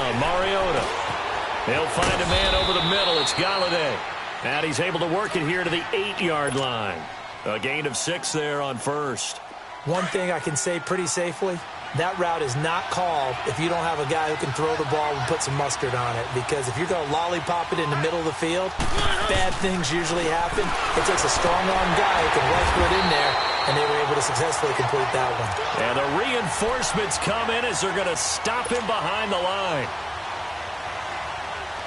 down, Mariota. He'll find a man over the middle. It's Galladay. And he's able to work it here to the 8-yard line. A gain of 6 there on first. One thing I can say pretty safely, that route is not called if you don't have a guy who can throw the ball and put some mustard on it. Because if you're going to lollipop it in the middle of the field, bad things usually happen. It takes a strong-arm guy who can right foot in there, and they were able to successfully complete that one. And the reinforcements come in as they're going to stop him behind the line.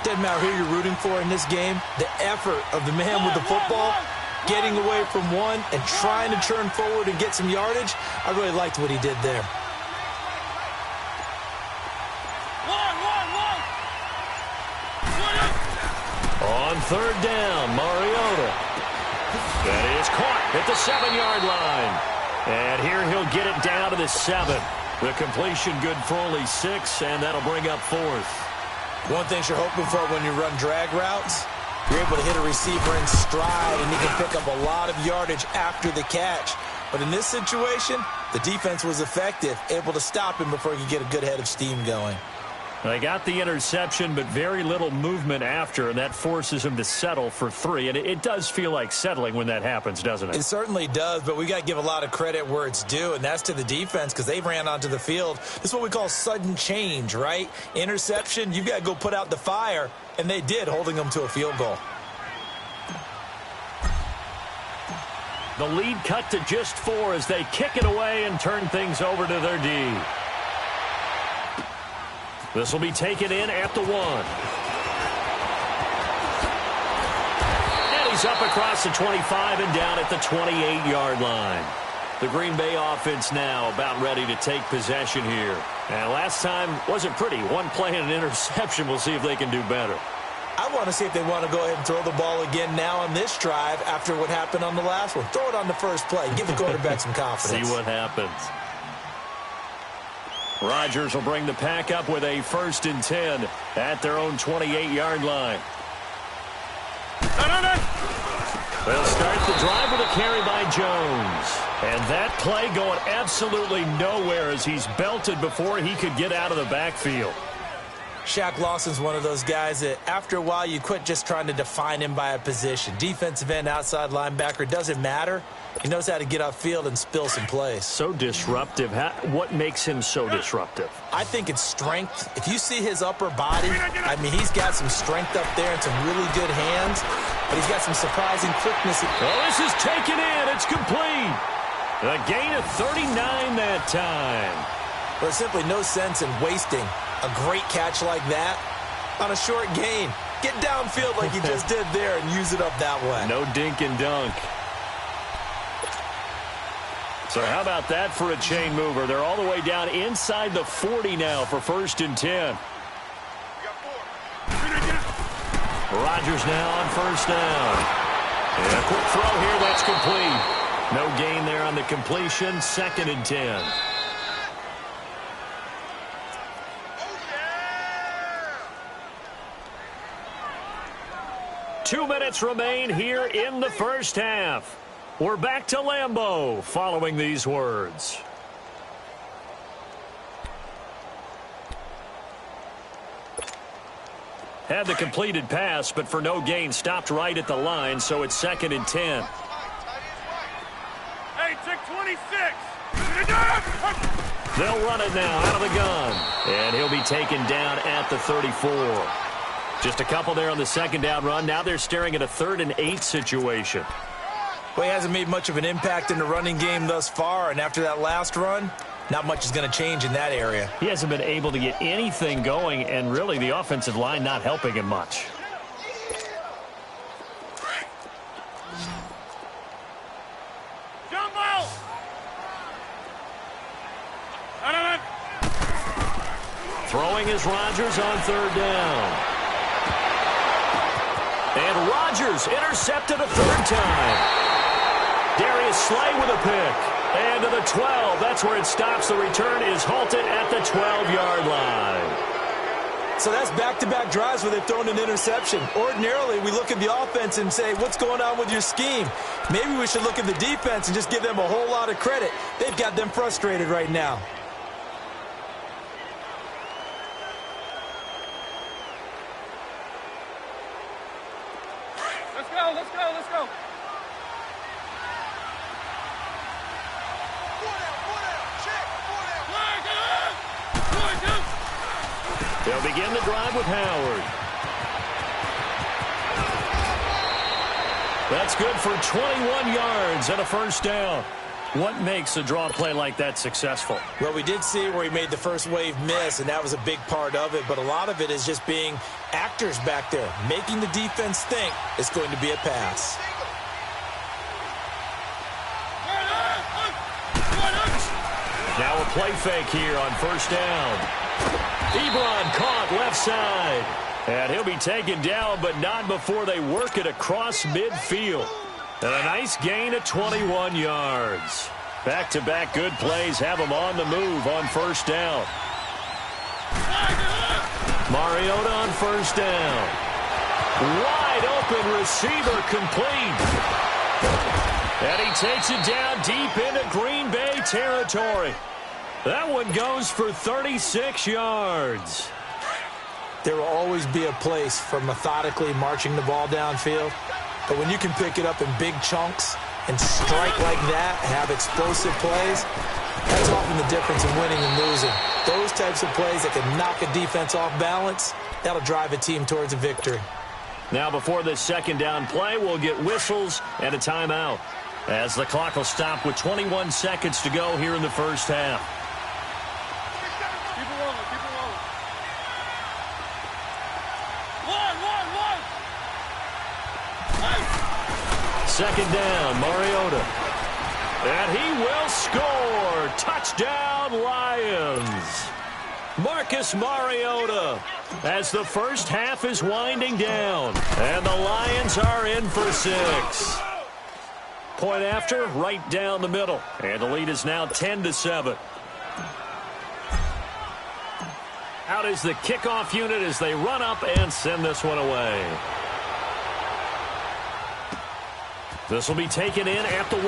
Doesn't matter who you're rooting for in this game, the effort of the man with the football, getting away from one and trying to turn forward and get some yardage, I really liked what he did there. On third down, Mariota. That is caught at the 7-yard line. And here he'll get it down to the 7. The completion good for only 6, and that'll bring up 4th. One thing you're hoping for when you run drag routes, you're able to hit a receiver in stride, and he can pick up a lot of yardage after the catch. But in this situation, the defense was effective, able to stop him before he could get a good head of steam going. They got the interception, but very little movement after, and that forces him to settle for 3. And it does feel like settling when that happens, doesn't it? It certainly does, but we got to give a lot of credit where it's due, and that's to the defense because they ran onto the field. This is what we call sudden change, right? Interception, you got to go put out the fire, and they did, holding them to a field goal. The lead cut to just 4 as they kick it away and turn things over to their D. This will be taken in at the 1. And he's up across the 25 and down at the 28-yard line. The Green Bay offense now about ready to take possession here. And last time wasn't pretty. One play and an interception. We'll see if they can do better. I want to see if they want to go ahead and throw the ball again now on this drive after what happened on the last one. Throw it on the first play. Give the quarterback some confidence. See what happens. Rodgers will bring the pack up with a 1st and 10 at their own 28-yard line. They'll start the drive with a carry by Jones. And that play going absolutely nowhere as he's belted before he could get out of the backfield. Shaq Lawson's one of those guys that after a while you quit just trying to define him by a position. Defensive end, outside linebacker, doesn't matter. He knows how to get upfield and spill some plays. So disruptive. What makes him so disruptive? I think it's strength. If you see his upper body, I mean, he's got some strength up there and some really good hands, but he's got some surprising quickness. Oh, this is taken in. It's complete. A gain of 39 that time. There's simply no sense in wasting a great catch like that on a short gain. Get downfield like you just did there and use it up that way. No dink and dunk. So how about that for a chain mover? They're all the way down inside the 40 now for 1st and 10. Rodgers now on 1st down. And a quick throw here, that's complete. No gain there on the completion, 2nd and 10. Two minutes remain here in the first half. We're back to Lambeau following these words. Had the completed pass, but for no gain, stopped right at the line, so it's 2nd and 10. Hey, check 26. They'll run it now out of the gun, and he'll be taken down at the 34. Just a couple there on the 2nd down run. Now they're staring at a 3rd and 8 situation. Well, he hasn't made much of an impact in the running game thus far, and after that last run, not much is going to change in that area. He hasn't been able to get anything going, and really the offensive line not helping him much. Jumbo! Throwing is Rodgers on 3rd down. And Rodgers intercepted a 3rd time. Darius Slay with a pick. And to the 12. That's where it stops. The return is halted at the 12-yard line. So that's back-to-back drives where they've thrown an interception. Ordinarily, we look at the offense and say, what's going on with your scheme? Maybe we should look at the defense and just give them a whole lot of credit. They've got them frustrated right now. Let's go, let's go, let's go. They'll begin the drive with Howard. That's good for 21 yards and a first down. What makes a draw play like that successful? Well, we did see where he made the first wave miss, and that was a big part of it. But a lot of it is just being actors back there, making the defense think it's going to be a pass. Now a play fake here on first down. Ebron caught left side. And he'll be taken down, but not before they work it across midfield. And a nice gain of 21 yards. Back-to-back good plays have him on the move on first down. Mariota on first down. Wide open receiver complete. And he takes it down deep into Green Bay territory. That one goes for 36 yards. There will always be a place for methodically marching the ball downfield. But when you can pick it up in big chunks and strike like that, have explosive plays, that's often the difference in winning and losing. Those types of plays that can knock a defense off balance, that'll drive a team towards a victory. Now before this second down play, we'll get whistles and a timeout, as the clock will stop with 21 seconds to go here in the first half. Keep it rolling, keep it rolling. Second down, Mariota. And he will score. Touchdown, Lions. Marcus Mariota as the first half is winding down. And the Lions are in for 6. Point after, right down the middle. And the lead is now 10-7. Out is the kickoff unit as they run up and send this one away. This will be taken in at the 1.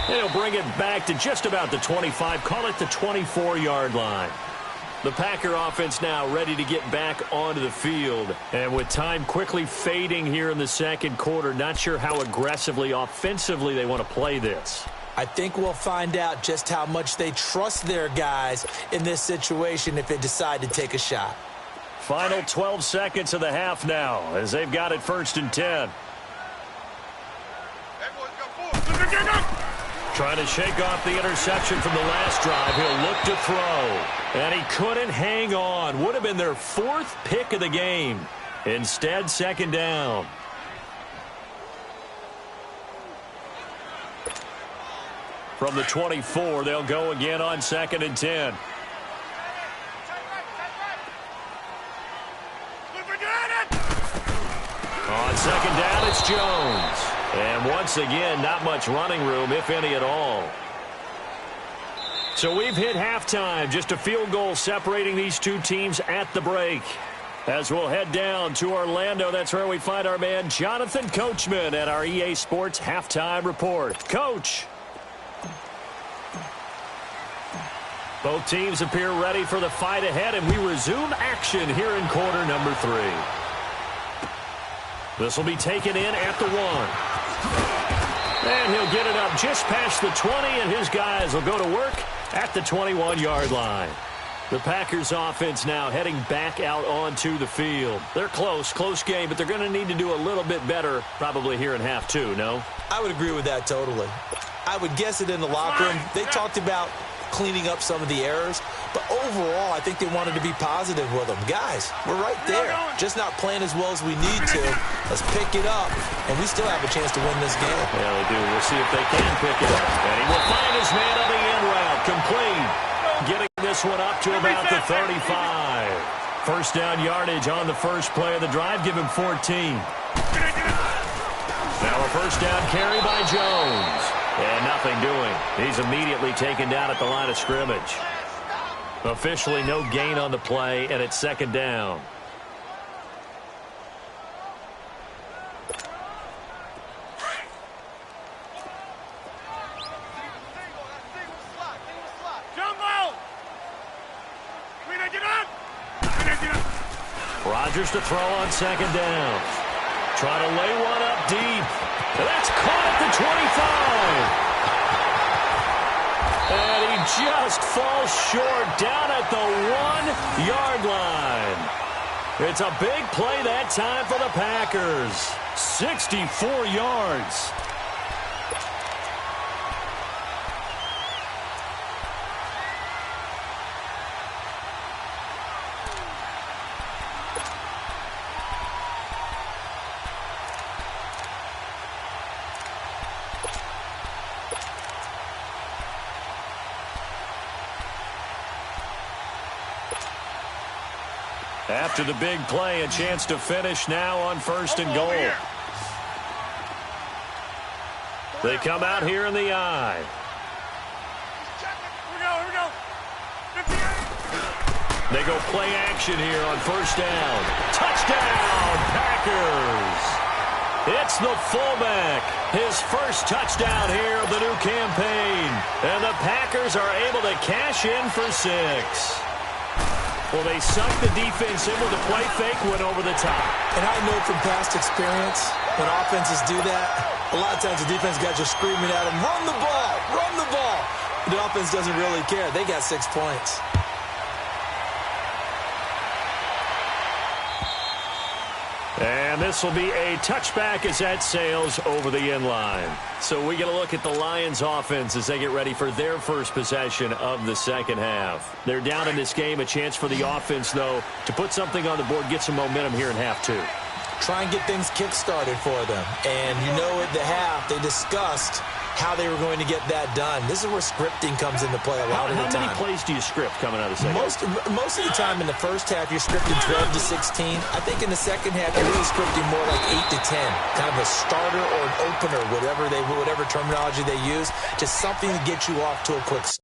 And he'll bring it back to just about the 25, call it the 24-yard line. The Packer offense now ready to get back onto the field. And with time quickly fading here in the second quarter, not sure how aggressively, offensively they want to play this. I think we'll find out just how much they trust their guys in this situation if they decide to take a shot. Final 12 seconds of the half now as they've got it 1st and 10. Trying to shake off the interception from the last drive. He'll look to throw. And he couldn't hang on. Would have been their 4th pick of the game. Instead, second down. From the 24, they'll go again on 2nd and 10. On second down, it's Jones. And once again, not much running room, if any at all. So we've hit halftime. Just a field goal separating these two teams at the break. As we'll head down to Orlando, that's where we find our man Jonathan Coachman at our EA Sports Halftime Report. Coach. Both teams appear ready for the fight ahead, and we resume action here in quarter number 3. This will be taken in at the 1. And he'll get it up just past the 20, and his guys will go to work at the 21-yard line. The Packers offense now heading back out onto the field. They're close game, but they're going to need to do a little bit better probably here in half 2, no? I would agree with that totally. I would guess it in the locker room. They talked about cleaning up some of the errors, but overall, I think they wanted to be positive with them. Guys, we're right there, just not playing as well as we need to. Let's pick it up, and we still have a chance to win this game. Yeah, they do. We'll see if they can pick it up. And he will find his man on the end route, complete. Getting this one up to about the 35. First down yardage on the first play of the drive. Give him 14. Now a first down carry by Jones. And nothing doing. He's immediately taken down at the line of scrimmage. Officially no gain on the play, and it's second down. Rodgers to throw on second down. Trying to lay one up deep. And that's caught at the 25. And he just falls short down at the 1-yard line. It's a big play that time for the Packers. 64 yards. After the big play, a chance to finish now on 1st and goal. They come out here in the eye. Here we go. 58. They go play action here on 1st down. Touchdown, Packers! It's the fullback. His first touchdown here of the new campaign. And the Packers are able to cash in for 6. Well, they sucked the defense in with a play fake, went over the top. And I know from past experience, when offenses do that, a lot of times the defense guys are screaming at them, run the ball, run the ball. The offense doesn't really care. They got 6 points. And this will be a touchback as that sails over the end line. So we get a look at the Lions offense as they get ready for their first possession of the second half. They're down in this game. A chance for the offense, though, to put something on the board, get some momentum here in half 2. Try and get things kick-started for them. And you know at the half, they discussed how they were going to get that done. This is where scripting comes into play a lot of the time. How many plays do you script coming out of the second half? Most of the time in the first half, you're scripting 12 to 16. I think in the second half, you're really scripting more like 8 to 10. Kind of a starter or an opener, whatever terminology they use. Just something to get you off to a quick start.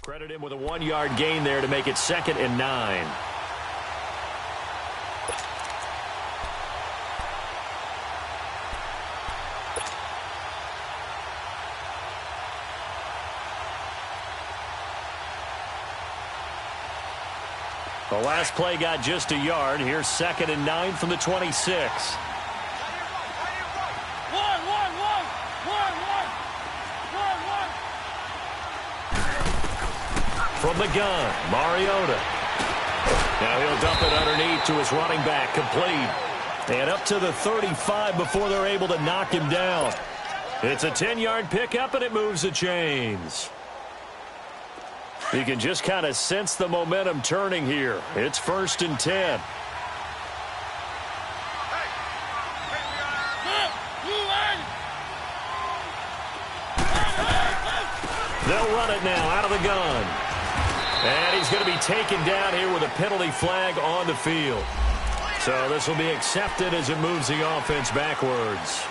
Credit him with a 1-yard gain there to make it 2nd and 9. The last play got just a yard. Here's 2nd and 9 from the 26. From the gun, Mariota. Now he'll dump it underneath to his running back, complete. And up to the 35 before they're able to knock him down. It's a 10-yard pickup, and it moves the chains. You can just kind of sense the momentum turning here. It's 1st and 10. They'll run it now out of the gun. And he's going to be taken down here with a penalty flag on the field. So this will be accepted as it moves the offense backwards.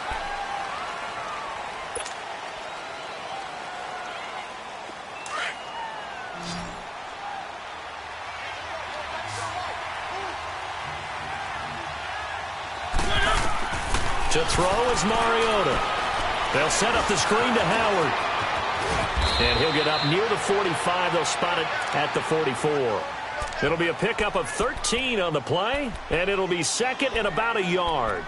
To throw is Mariota. They'll set up the screen to Howard. And he'll get up near the 45. They'll spot it at the 44. It'll be a pickup of 13 on the play, and it'll be 2nd and about a yard.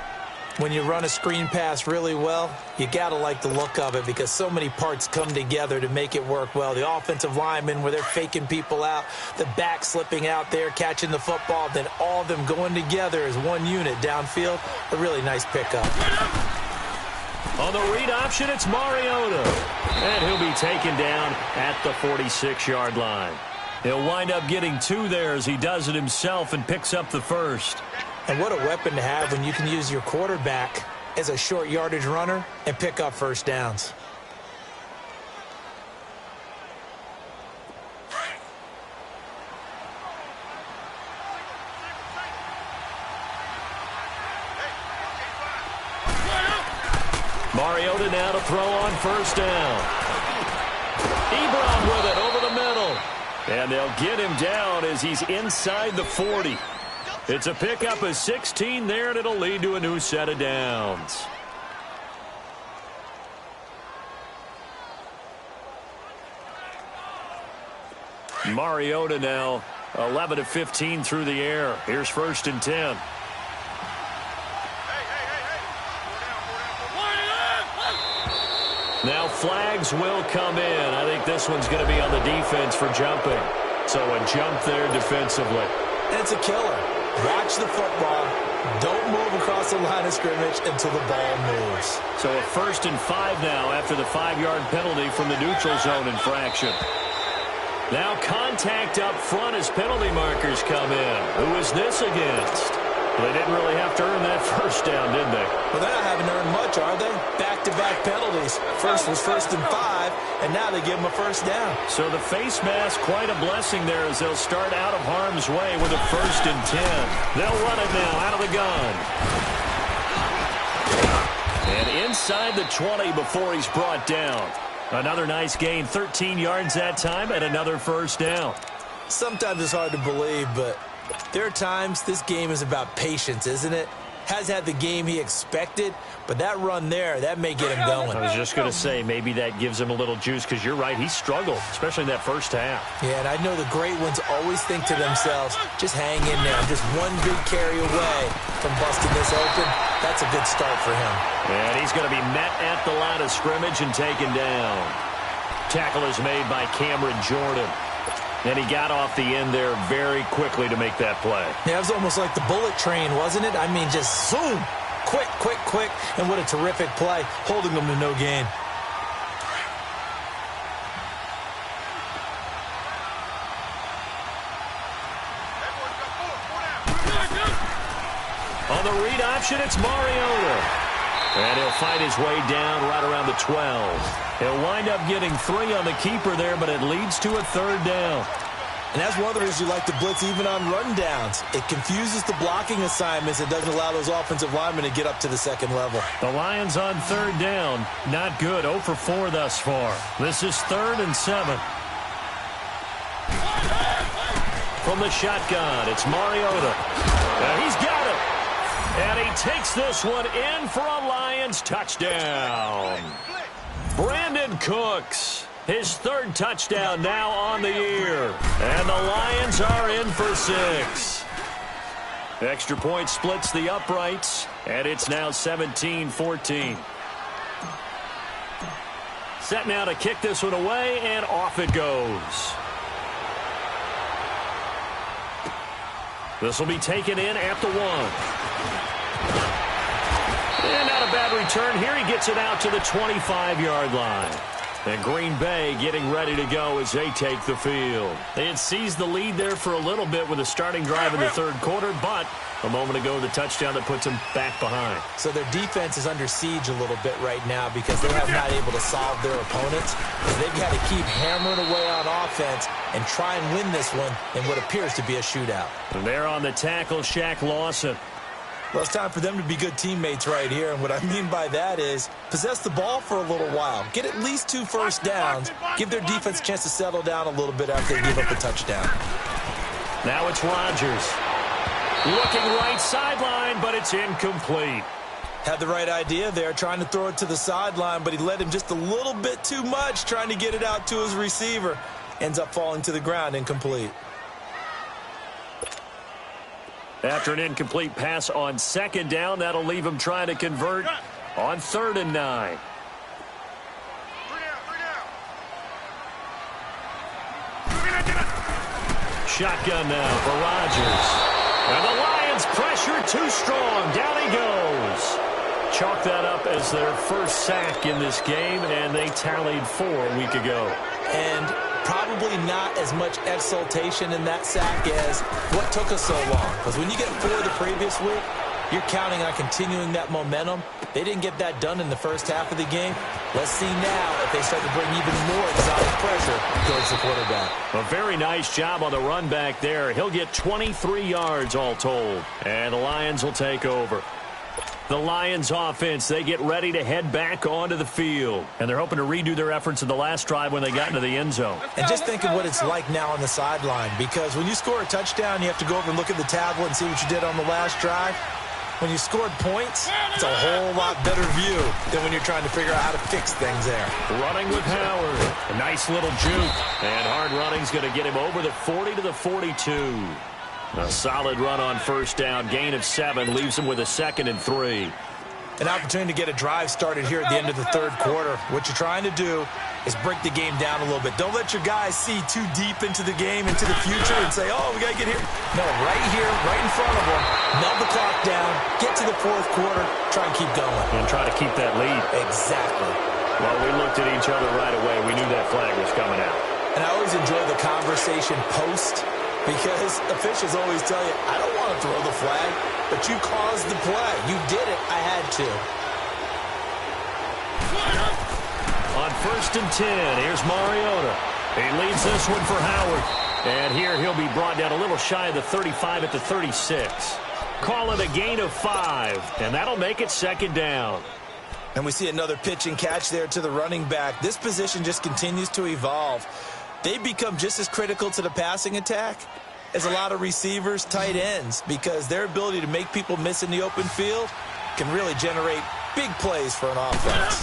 When you run a screen pass really well, you got to like the look of it because so many parts come together to make it work well. The offensive linemen, where they're faking people out, the back slipping out there, catching the football, then all of them going together as one unit downfield. A really nice pickup. On the read option, it's Mariota. And he'll be taken down at the 46-yard line. He'll wind up getting 2 there as he does it himself and picks up the first. And what a weapon to have when you can use your quarterback as a short yardage runner and pick up first downs. Mariota now to throw on first down. Ebron with it over the middle. And they'll get him down as he's inside the 40. It's a pickup of 16 there, and it'll lead to a new set of downs. Mariota now 11 of 15 through the air. Here's first and 10. Now flags will come in. I think this one's going to be on the defense for jumping. So a jump there defensively. And it's a killer. Watch the football. Don't move across the line of scrimmage until the ball moves. So a 1st and 5 now after the 5-yard penalty from the neutral zone infraction. Now contact up front as penalty markers come in. Who is this against? They didn't really have to earn that first down, did they? Well, they haven't earned much, are they? Back-to-back penalties. First was 1st and 5, and now they give them a first down. So the face mask, quite a blessing there as they'll start out of harm's way with a 1st and 10. They'll run it now out of the gun. And inside the 20 before he's brought down. Another nice gain, 13 yards that time, and another first down. Sometimes it's hard to believe, but there are times this game is about patience, isn't it? Has had the game he expected, but that run there, that may get him going. I was just going to say, maybe that gives him a little juice, because you're right, he struggled, especially in that first half. Yeah, and I know the great ones always think to themselves, just hang in there. I'm just one big carry away from busting this open. That's a good start for him. And he's going to be met at the line of scrimmage and taken down. Tackle is made by Cameron Jordan. And he got off the end there very quickly to make that play. Yeah, it was almost like the bullet train, wasn't it? I mean, just zoom. Quick, quick, quick. And what a terrific play, holding them to no gain. On the read option, it's Mariota. And he'll fight his way down right around the 12. He'll wind up getting 3 on the keeper there, but it leads to a 3rd down. And that's one of the reasons you like to blitz even on rundowns. It confuses the blocking assignments. It doesn't allow those offensive linemen to get up to the second level. The Lions on 3rd down. Not good. 0 for 4 thus far. This is 3rd and 7. From the shotgun, it's Mariota. He's got it. And he takes this one in for a Lions touchdown. Brandon Cooks, his 3rd touchdown now on the year. And the Lions are in for 6. Extra point splits the uprights, and it's now 17-14. Set now to kick this one away, and off it goes. This will be taken in at the 1. And not a bad return here. He gets it out to the 25-yard line. And Green Bay getting ready to go as they take the field. They had seized the lead there for a little bit with a starting drive in the 3rd quarter, but a moment ago the touchdown that puts them back behind. So their defense is under siege a little bit right now because they have not able to solve their opponents. So they've got to keep hammering away on offense and try and win this one in what appears to be a shootout. And there on the tackle, Shaq Lawson. Well, it's time for them to be good teammates right here, and what I mean by that is possess the ball for a little while, get at least 2 first downs, give their defense a chance to settle down a little bit after they give up a touchdown. Now it's Rodgers. Looking right sideline, but it's incomplete. Had the right idea there, trying to throw it to the sideline, but he led him just a little bit too much, trying to get it out to his receiver. Ends up falling to the ground, incomplete. After an incomplete pass on 2nd down, that'll leave him trying to convert on 3rd and 9. Shotgun now for Rodgers. And the Lions pressure too strong. Down he goes. Chalk that up as their 1st sack in this game, and they tallied 4 a week ago. And probably not as much exultation in that sack as what took us so long. Because when you get 4 the previous week, you're counting on continuing that momentum. They didn't get that done in the first half of the game. Let's see now if they start to bring even more exotic pressure towards the quarterback. A very nice job on the run back there. He'll get 23 yards all told. And the Lions will take over. The Lions offense, they get ready to head back onto the field. And they're hoping to redo their efforts in the last drive when they got into the end zone. And just think of what it's like now on the sideline. Because when you score a touchdown, you have to go over and look at the tablet and see what you did on the last drive. When you scored points, it's a whole lot better view than when you're trying to figure out how to fix things there. Running with Howard. A nice little juke. And hard running's going to get him over the 40 to the 42. A solid run on first down. Gain of 7 leaves him with a 2nd and 3. An opportunity to get a drive started here at the end of the third quarter. What you're trying to do is break the game down a little bit. Don't let your guys see too deep into the game, into the future, and say, oh, we got to get here. No, right here, right in front of them, melt the clock down, get to the fourth quarter, try and keep going. And try to keep that lead. Exactly. Well, we looked at each other right away. We knew that flag was coming out. And I always enjoy the conversation post, because officials always tell you, I don't want to throw the flag, but you caused the play. You did it. I had to. On 1st and 10, here's Mariota. He leads this one for Howard. And here he'll be brought down a little shy of the 35 at the 36. Call it a gain of 5, and that'll make it 2nd down. And we see another pitch and catch there to the running back. This position just continues to evolve. They become just as critical to the passing attack as a lot of receivers, tight ends, because their ability to make people miss in the open field can really generate big plays for an offense.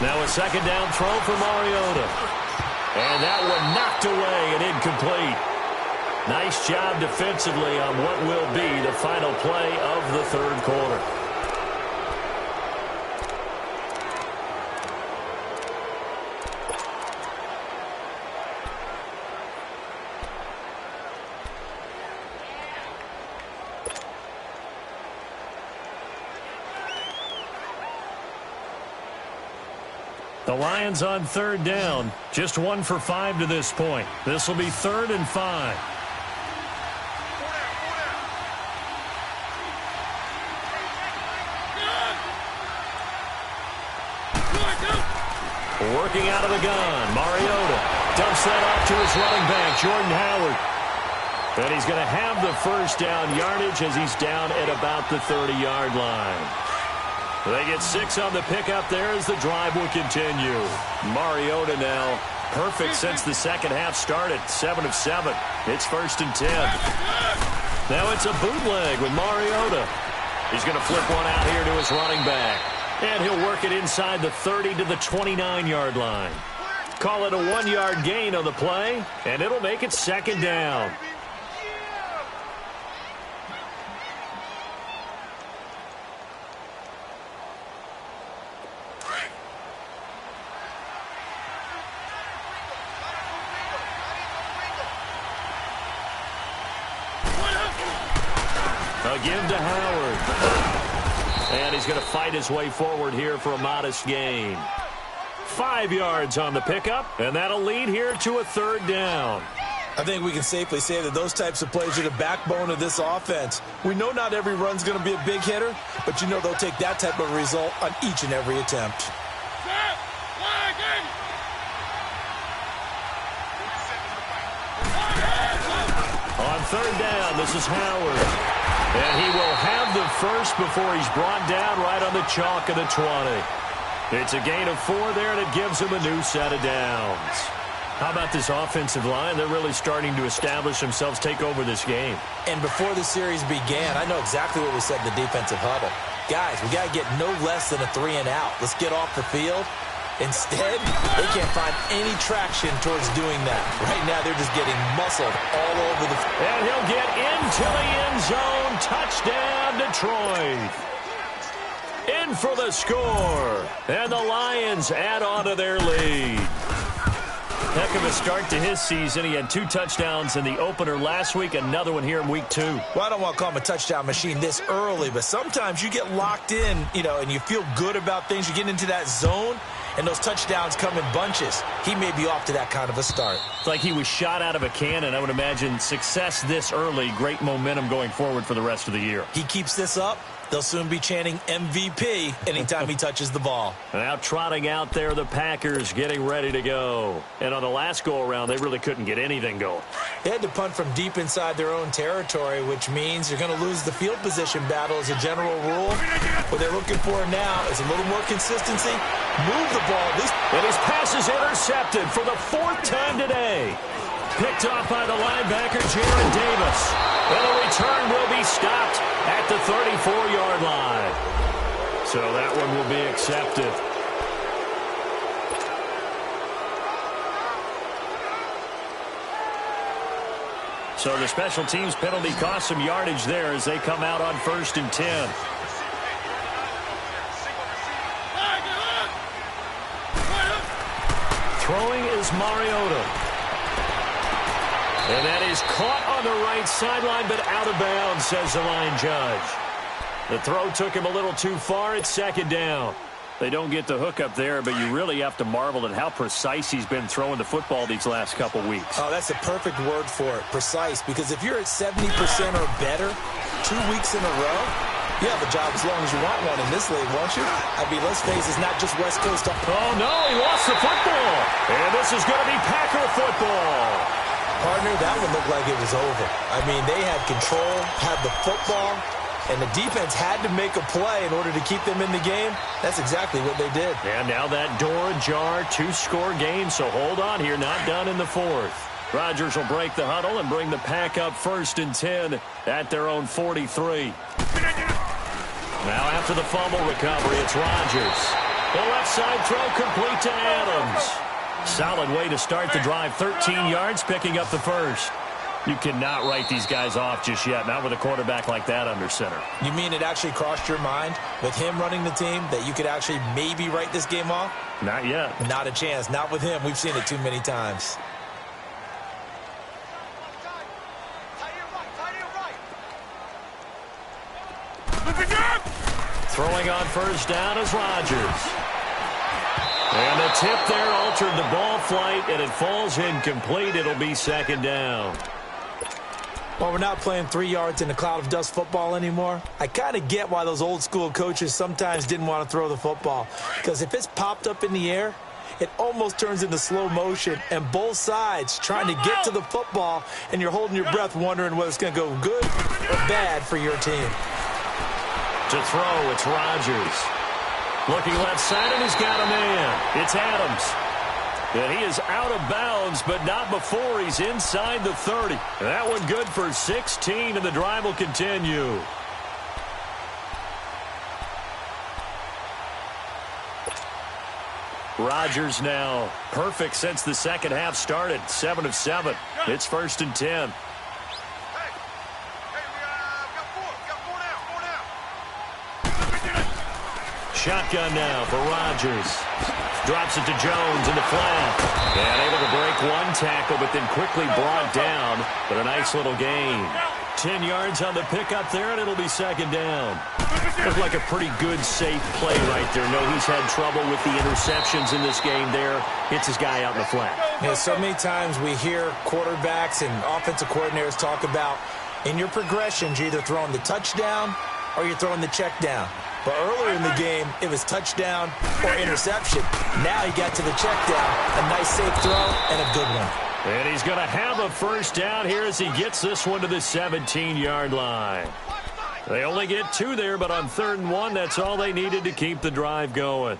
Now a 2nd down throw for Mariota. And that one knocked away and incomplete. Nice job defensively on what will be the final play of the third quarter. The Lions on 3rd down. Just 1 for 5 to this point. This will be 3rd and 5. Working out of the gun. Mariota dumps that off to his running back, Jordan Howard. And he's going to have the first down yardage as he's down at about the 30-yard line. They get 6 on the pickup there as the drive will continue. Mariota now perfect since the second half started. 7 of 7. It's 1st and 10. Now it's a bootleg with Mariota. He's going to flip one out here to his running back. And he'll work it inside the 30 to the 29-yard line. Call it a 1-yard gain on the play, and it'll make it 2nd down. A give to Howard. And he's going to fight his way forward here for a modest gain. 5 yards on the pickup, and that'll lead here to a 3rd down. I think we can safely say that those types of plays are the backbone of this offense. We know not every run's going to be a big hitter, but you know they'll take that type of result on each and every attempt. On 3rd down, this is Howard. And he will have the first before he's brought down right on the chalk of the 20. It's a gain of 4 there, and it gives him a new set of downs. How about this offensive line? They're really starting to establish themselves, take over this game. And before the series began, I know exactly what we said in the defensive huddle. Guys, we got to get no less than a 3 and out. Let's get off the field. Instead, they can't find any traction towards doing that. Right now, they're just getting muscled all over the field. And he'll get into the end zone. Touchdown, Detroit. In for the score. And the Lions add on to their lead. Heck of a start to his season. He had 2 touchdowns in the opener last week, another one here in week 2. Well, I don't want to call him a touchdown machine this early, but sometimes you get locked in, and you feel good about things. You get into that zone, and those touchdowns come in bunches. He may be off to that kind of a start. It's like he was shot out of a cannon. I would imagine success this early, great momentum going forward for the rest of the year. He keeps this up, they'll soon be chanting MVP anytime he touches the ball. Now trotting out there, the Packers getting ready to go. And on the last go-around, they really couldn't get anything going. They had to punt from deep inside their own territory, which means you're going to lose the field position battle as a general rule. What they're looking for now is a little more consistency. Move the ball at least. And his pass is intercepted for the 4th time today. Picked off by the linebacker, Jaron Davis. And the return will be stopped at the 34-yard line. So that one will be accepted. So the special teams penalty cost some yardage there as they come out on 1st and 10. Throwing is Mariota. And that is caught on the right sideline, but out of bounds, says the line judge. The throw took him a little too far. It's 2nd down. They don't get the hook up there, but you really have to marvel at how precise he's been throwing the football these last couple weeks. Oh, that's a perfect word for it, precise, because if you're at 70% or better 2 weeks in a row, you have a job as long as you want one in this league, won't you? I mean, let's face it, it's not just West Coast. Oh, no, he lost the football. And this is going to be Packer football. Partner, that one looked like it was over. I mean, they had control, had the football, and the defense had to make a play in order to keep them in the game. That's exactly what they did. And now that door ajar, 2-score game, so hold on here, not done in the 4th. Rodgers will break the huddle and bring the Pack up 1st and 10 at their own 43. Now after the fumble recovery, it's Rodgers. The left side throw complete to Adams. Solid way to start the drive, 13 yards, picking up the 1st. You cannot write these guys off just yet, not with a quarterback like that under center. You mean it actually crossed your mind with him running the team that you could actually maybe write this game off? Not yet. Not a chance. Not with him. We've seen it too many times. Throwing on 1st down is Rodgers. And the tip there altered the ball flight, and it falls incomplete. It'll be 2nd down. Well, we're not playing 3 yards in a cloud of dust football anymore. I kind of get why those old school coaches sometimes didn't want to throw the football. Because if it's popped up in the air, it almost turns into slow motion, and both sides trying to get to the football, and you're holding your breath wondering whether it's going to go good or bad for your team. To throw, it's Rodgers. Looking left side, and he's got a man. It's Adams. And he is out of bounds, but not before he's inside the 30. That one good for 16, and the drive will continue. Rodgers now perfect since the second half started. 7 of 7. It's 1st and 10. Shotgun now for Rodgers. Drops it to Jones in the flat. And able to break one tackle, but then quickly brought down. But a nice little gain. 10 yards on the pickup there, and it'll be 2nd down. Looks like a pretty good, safe play right there. No, he's had trouble with the interceptions in this game there. Hits his guy out in the flat. Yeah, so many times we hear quarterbacks and offensive coordinators talk about in your progressions, you're either throwing the touchdown or you're throwing the check down. But earlier in the game, it was touchdown or interception. Now he got to the check down. A nice safe throw and a good one. And he's going to have a 1st down here as he gets this one to the 17-yard line. They only get 2 there, but on 3rd and 1, that's all they needed to keep the drive going.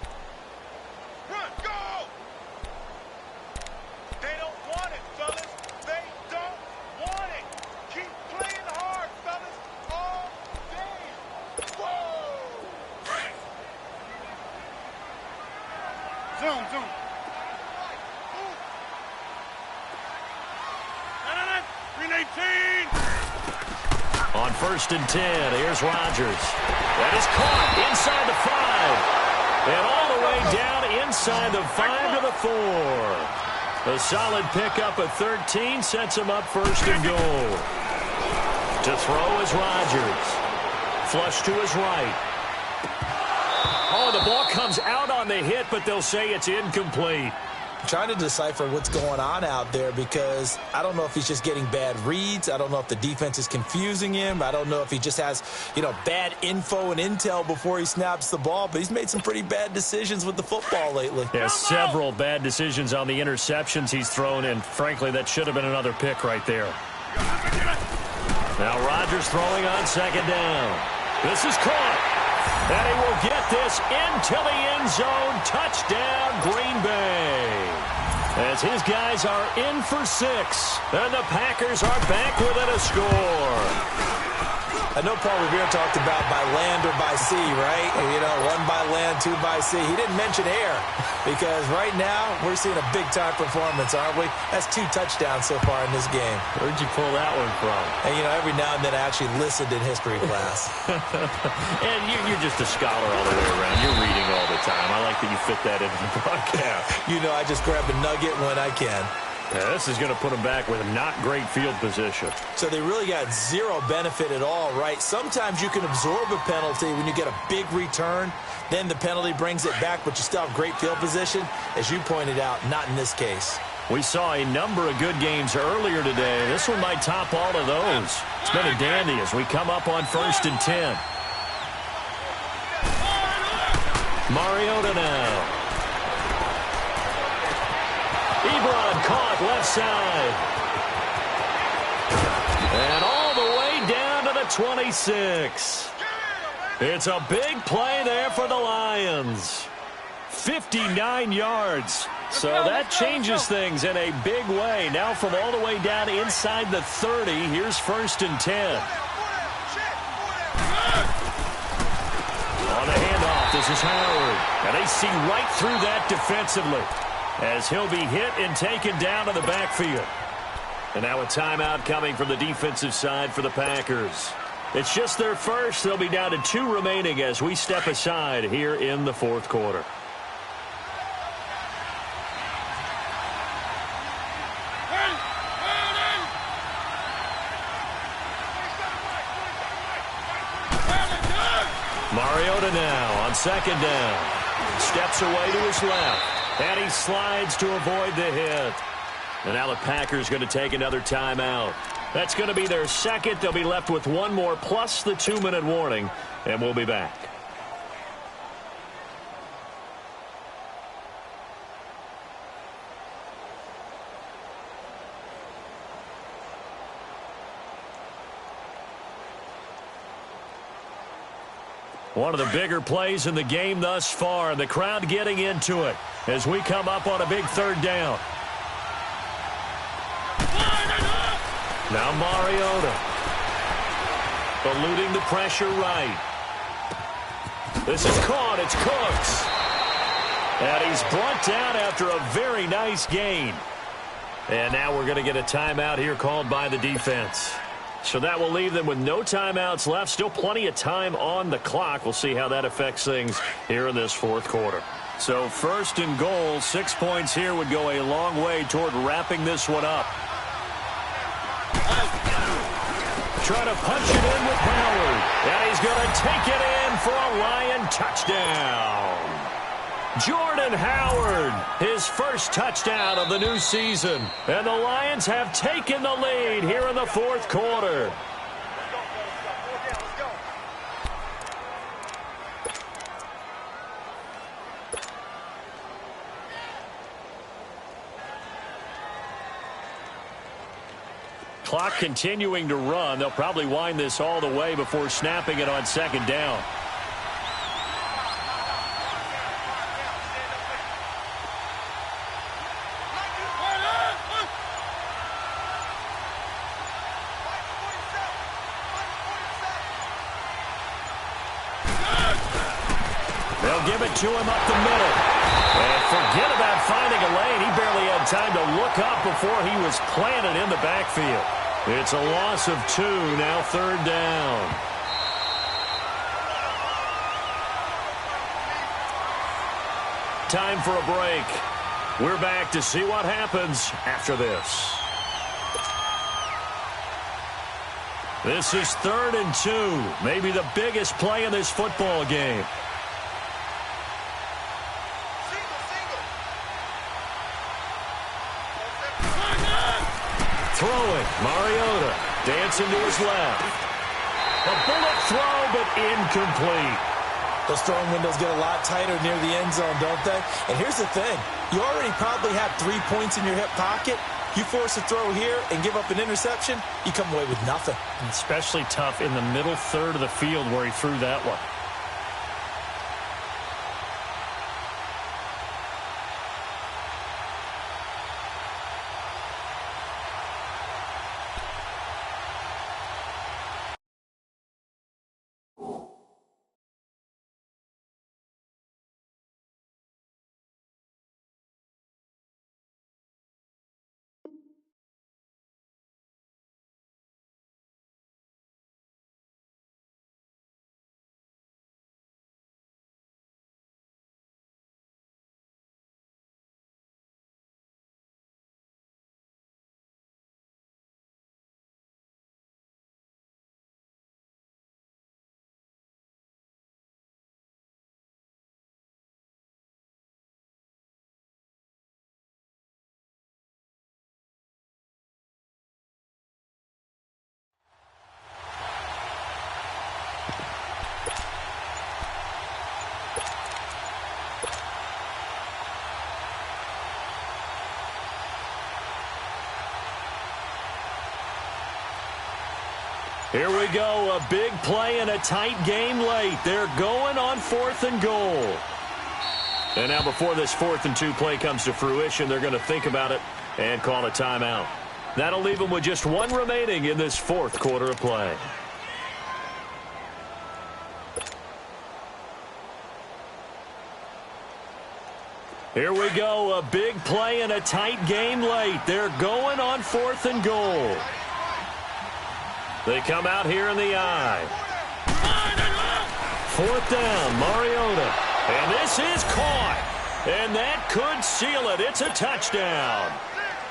On 1st and 10, here's Rodgers. That is caught inside the 5. And all the way down inside the 5 to the 4. A solid pickup of 13 sets him up 1st and goal. To throw is Rodgers. Flush to his right. Oh, the ball comes out on the hit, but they'll say it's incomplete. Trying to decipher what's going on out there because I don't know if he's just getting bad reads. I don't know if the defense is confusing him. I don't know if he just has, bad info and intel before he snaps the ball. But he's made some pretty bad decisions with the football lately. Yeah, several bad decisions on the interceptions he's thrown, and frankly, that should have been another pick right there. Now Rodgers throwing on second down. This is caught. And he will get this into the end zone. Touchdown, Green Bay. As his guys are in for 6. And the Packers are back within a score. I know Paul Revere talked about by land or by sea, right? One by land, 2 by sea. He didn't mention air because right now we're seeing a big-time performance, aren't we? That's 2 touchdowns so far in this game. Where'd you pull that one from? And, every now and then I actually listened in history class. And you're just a scholar all the way around. You're reading all the time. I like that you fit that into the broadcast. I just grab a nugget when I can. Yeah, this is going to put them back with a not great field position. So they really got zero benefit at all, right? Sometimes you can absorb a penalty when you get a big return. Then the penalty brings it back, but you still have great field position. As you pointed out, not in this case. We saw a number of good games earlier today. This one might top all of those. It's been a dandy as we come up on 1st and 10. Mariota now. Ebron caught left side. And all the way down to the 26. It's a big play there for the Lions. 59 yards. So that changes things in a big way. Now from all the way down inside the 30, here's 1st and 10. On the handoff, this is Howard. And they see right through that defensively, as he'll be hit and taken down to the backfield. And now a timeout coming from the defensive side for the Packers. It's just their first. They'll be down to 2 remaining as we step aside here in the 4th quarter. Mariota now on 2nd down. Steps away to his left. And he slides to avoid the hit. And now the Packers going to take another timeout. That's going to be their second. They'll be left with 1 more plus the 2-minute warning. And we'll be back. One of the bigger plays in the game thus far, and the crowd getting into it as we come up on a big 3rd down. Now Mariota eluding the pressure right. This is caught. It's Cooks. And he's brought down after a very nice gain. And now we're going to get a timeout here called by the defense. So that will leave them with no timeouts left. Still plenty of time on the clock. We'll see how that affects things here in this 4th quarter. So 1st and goal, 6 points here would go a long way toward wrapping this one up. Trying to punch it in with Howard. And he's going to take it in for a Lion touchdown. Jordan Howard, his first touchdown of the new season. And the Lions have taken the lead here in the 4th quarter. Clock continuing to run. They'll probably wind this all the way before snapping it on 2nd down. They'll give it to him up the middle. And forget about finding a lane. He barely had time to look up before he was planted in the backfield. It's a loss of 2, now 3rd down. Time for a break. We're back to see what happens after this. This is 3rd and 2, maybe the biggest play in this football game. Mariota dancing to his left. A bullet throw, but incomplete. Those throwing windows get a lot tighter near the end zone, don't they? And here's the thing. You already probably have 3 points in your hip pocket. You force a throw here and give up an interception, you come away with nothing. And especially tough in the middle third of the field where he threw that one. Here we go, a big play and a tight game late. They're going on 4th and goal. And now before this 4th and 2 play comes to fruition, they're going to think about it and call a timeout. That'll leave them with just 1 remaining in this 4th quarter of play. Here we go, a big play and a tight game late. They're going on 4th and goal. They come out here in the I. 4th down, Mariota. And this is caught. And that could seal it. It's a touchdown.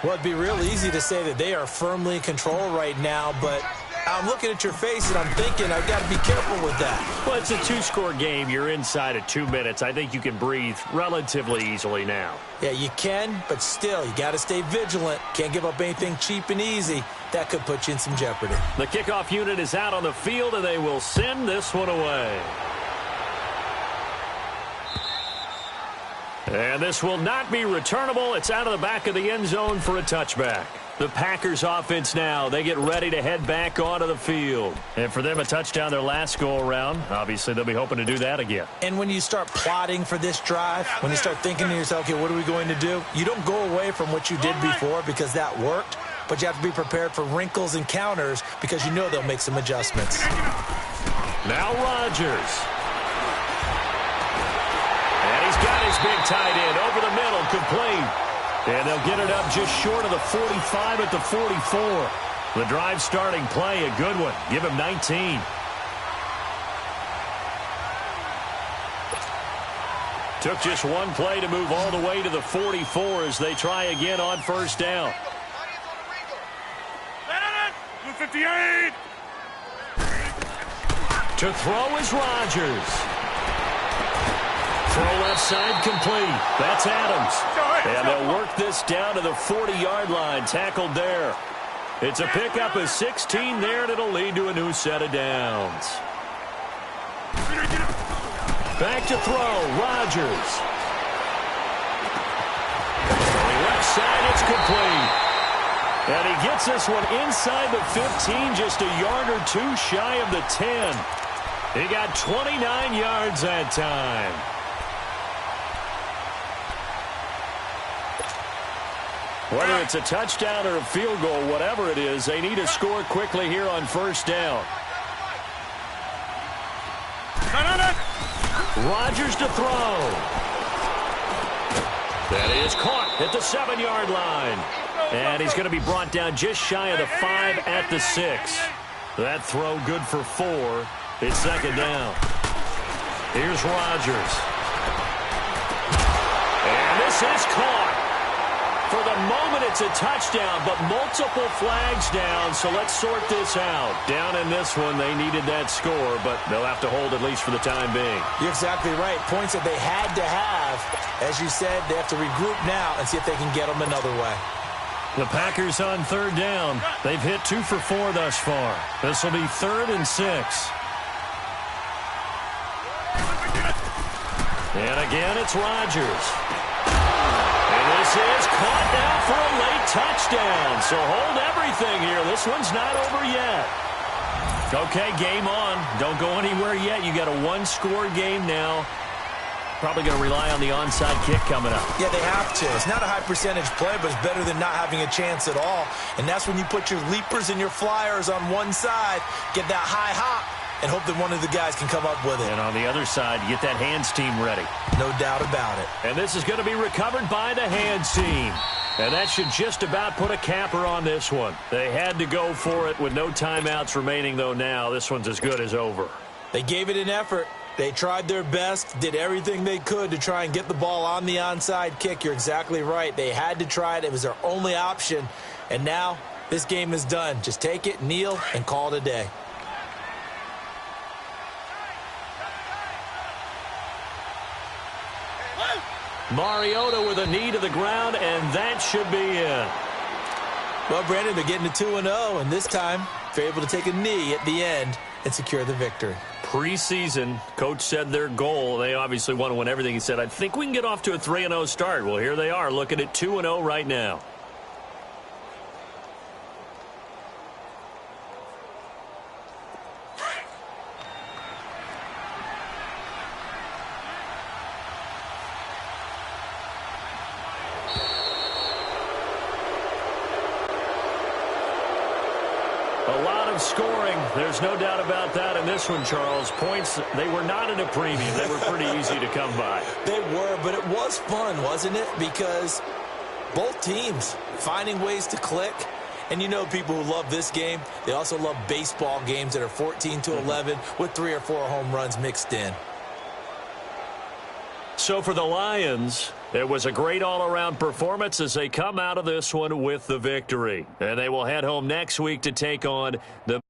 Well, it'd be real easy to say that they are firmly in control right now, but I'm looking at your face and I'm thinking I've got to be careful with that. Well, it's a 2-score game. You're inside of 2 minutes. I think you can breathe relatively easily now. Yeah, you can, but still, you got to stay vigilant. Can't give up anything cheap and easy. That could put you in some jeopardy. The kickoff unit is out on the field, and they will send this one away. And this will not be returnable. It's out of the back of the end zone for a touchback. The Packers offense now, they get ready to head back onto the field. And for them, a touchdown their last go-around. Obviously, they'll be hoping to do that again. And when you start plotting for this drive, when you start thinking to yourself, okay, what are we going to do? You don't go away from what you did before because that worked, but you have to be prepared for wrinkles and counters because you know they'll make some adjustments. Now Rodgers. And he's got his big tight end over the middle, complete. And they'll get it up just short of the 45 at the 44. The drive starting play, a good one. Give him 19. Took just 1 play to move all the way to the 44 as they try again on 1st down. 58. To throw is Rodgers. Throw left side complete. That's Adams. And they'll work this down to the 40-yard line. Tackled there. It's a pickup of 16 there, and it'll lead to a new set of downs. Back to throw. Rodgers. Left side, it's complete. And he gets this one inside the 15, just a yard or 2 shy of the 10. He got 29 yards that time. Whether it's a touchdown or a field goal, whatever it is, they need to score quickly here on 1st down. Rodgers to throw. That is caught at the 7-yard line. And he's going to be brought down just shy of the 5 at the 6. That throw good for 4. It's 2nd down. Here's Rodgers. And this is caught. For the moment, it's a touchdown, but multiple flags down, so let's sort this out. Down in this one, they needed that score, but they'll have to hold at least for the time being. You're exactly right. Points that they had to have. As you said, they have to regroup now and see if they can get them another way. The Packers on third down. They've hit 2 for 4 thus far. This will be 3rd and 6. And again, it's Rodgers. And this is caught now for a late touchdown. So hold everything here. This one's not over yet. Okay, game on. Don't go anywhere yet. You got a 1-score game now. Probably going to rely on the onside kick coming up. Yeah, they have to. It's not a high percentage play, but it's better than not having a chance at all. And that's when you put your leapers and your flyers on one side, get that high hop, and hope that one of the guys can come up with it. And on the other side, you get that hands team ready. No doubt about it. And this is going to be recovered by the hands team. And that should just about put a capper on this one. They had to go for it with no timeouts remaining, though now. This one's as good as over. They gave it an effort. They tried their best, did everything they could to try and get the ball on the onside kick. You're exactly right. They had to try it. It was their only option. And now this game is done. Just take it, kneel, and call it a day. Mariota with a knee to the ground, and that should be in. Well, Brandon, they're getting to 2-0, and this time they're able to take a knee at the end and secure the victory. Preseason, coach said their goal, they obviously want to win everything. He said, I think we can get off to a 3-0 start. Well, here they are looking at 2-0 right now. A lot of scoring. There's no doubt about that in this one, Charles. Points, they were not at a premium. They were pretty easy to come by. They were, but it was fun, wasn't it? Because both teams finding ways to click. And you know people who love this game, they also love baseball games that are 14-11 with 3 or 4 home runs mixed in. So for the Lions, it was a great all-around performance as they come out of this one with the victory. And they will head home next week to take on the